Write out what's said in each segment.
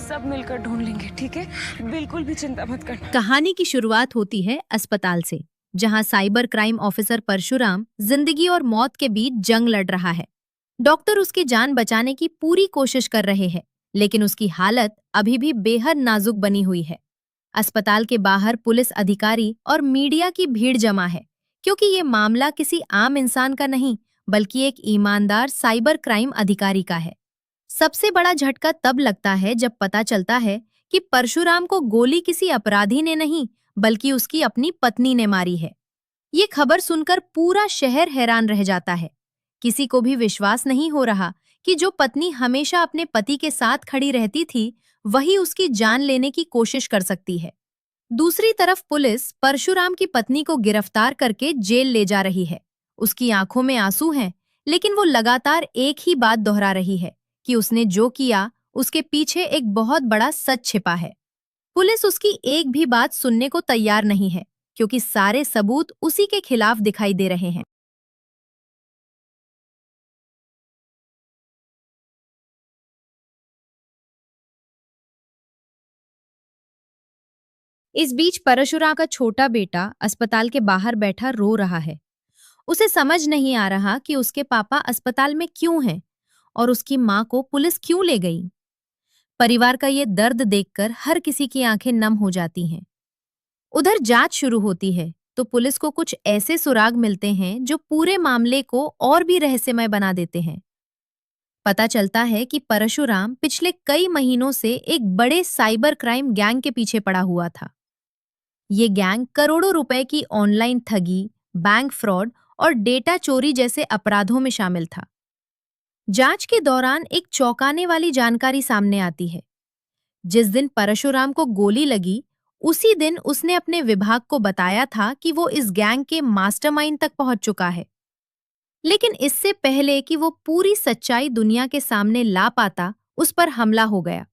सब मिलकर ढूंढ लेंगे, ठीक है? बिल्कुल भी चिंता मत करना। कहानी की शुरुआत होती है अस्पताल से, जहां साइबर क्राइम ऑफिसर परशुराम जिंदगी और मौत के बीच जंग लड़ रहा है। डॉक्टर उसकी जान बचाने की पूरी कोशिश कर रहे हैं, लेकिन उसकी हालत अभी भी बेहद नाजुक बनी हुई है। अस्पताल के बाहर पुलिस अधिकारी और मीडिया की भीड़ जमा है, क्योंकि ये मामला किसी आम इंसान का नहीं, बल्कि एक ईमानदार साइबर क्राइम अधिकारी का है। सबसे बड़ा झटका तब लगता है जब पता चलता है कि परशुराम को गोली किसी अपराधी ने नहीं, बल्कि उसकी अपनी पत्नी ने मारी है। ये खबर सुनकर पूरा शहर हैरान रह जाता है। किसी को भी विश्वास नहीं हो रहा कि जो पत्नी हमेशा अपने पति के साथ खड़ी रहती थी, वही उसकी जान लेने की कोशिश कर सकती है। दूसरी तरफ पुलिस परशुराम की पत्नी को गिरफ्तार करके जेल ले जा रही है। उसकी आंखों में आंसू हैं, लेकिन वो लगातार एक ही बात दोहरा रही है कि उसने जो किया, उसके पीछे एक बहुत बड़ा सच छिपा है। पुलिस उसकी एक भी बात सुनने को तैयार नहीं है, क्योंकि सारे सबूत उसी के खिलाफ दिखाई दे रहे हैं। इस बीच परशुराम का छोटा बेटा अस्पताल के बाहर बैठा रो रहा है। उसे समझ नहीं आ रहा कि उसके पापा अस्पताल में क्यों हैं और उसकी माँ को पुलिस क्यों ले गई। परिवार का ये दर्द देखकर हर किसी की आंखें नम हो जाती हैं। उधर जांच शुरू होती है तो पुलिस को कुछ ऐसे सुराग मिलते हैं जो पूरे मामले को और भी रहस्यमय बना देते हैं। पता चलता है कि परशुराम पिछले कई महीनों से एक बड़े साइबर क्राइम गैंग के पीछे पड़ा हुआ था। ये गैंग करोड़ों रुपए की ऑनलाइन ठगी, बैंक फ्रॉड और डेटा चोरी जैसे अपराधों में शामिल था। जांच के दौरान एक चौंकाने वाली जानकारी सामने आती है। जिस दिन परशुराम को गोली लगी, उसी दिन उसने अपने विभाग को बताया था कि वो इस गैंग के मास्टरमाइंड तक पहुंच चुका है। लेकिन इससे पहले कि वो पूरी सच्चाई दुनिया के सामने ला पाता, उस पर हमला हो गया।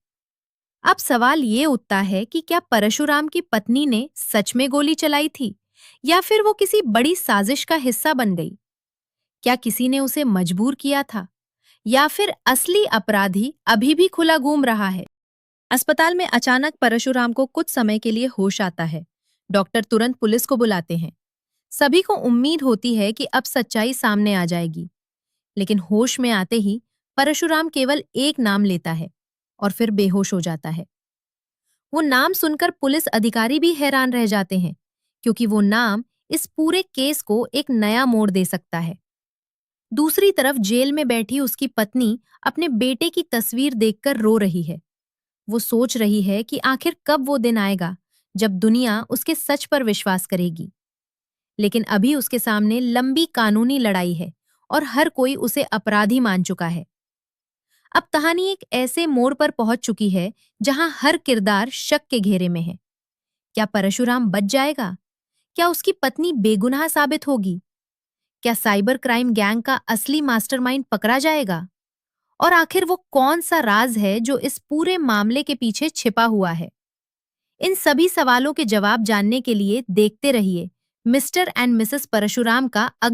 अब सवाल ये उठता है कि क्या परशुराम की पत्नी ने सच में गोली चलाई थी, या फिर वो किसी बड़ी साजिश का हिस्सा बन गई? क्या किसी ने उसे मजबूर किया था, या फिर असली अपराधी अभी भी खुला घूम रहा है? अस्पताल में अचानक परशुराम को कुछ समय के लिए होश आता है। डॉक्टर तुरंत पुलिस को बुलाते हैं। सभी को उम्मीद होती है कि अब सच्चाई सामने आ जाएगी, लेकिन होश में आते ही परशुराम केवल एक नाम लेता है और फिर बेहोश हो जाता है। वो नाम सुनकर पुलिस अधिकारी भी हैरान रह जाते हैं, क्योंकि वो नाम इस पूरे केस को एक नया मोड़ दे सकता है। दूसरी तरफ जेल में बैठी उसकी पत्नी अपने बेटे की तस्वीर देखकर रो रही है। वो सोच रही है कि आखिर कब वो दिन आएगा जब दुनिया उसके सच पर विश्वास करेगी। लेकिन अभी उसके सामने लंबी कानूनी लड़ाई है और हर कोई उसे अपराधी मान चुका है। अब कहानी एक ऐसे मोड़ पर पहुंच चुकी है जहां हर किरदार शक के घेरे में है। क्या परशुराम बच जाएगा? क्या उसकी पत्नी बेगुनाह साबित होगी? क्या साइबर क्राइम गैंग का असली मास्टरमाइंड पकड़ा जाएगा? और आखिर वो कौन सा राज है जो इस पूरे मामले के पीछे छिपा हुआ है? इन सभी सवालों के जवाब जानने के लिए देखते रहिए मिस्टर एंड मिसेस परशुराम का अगला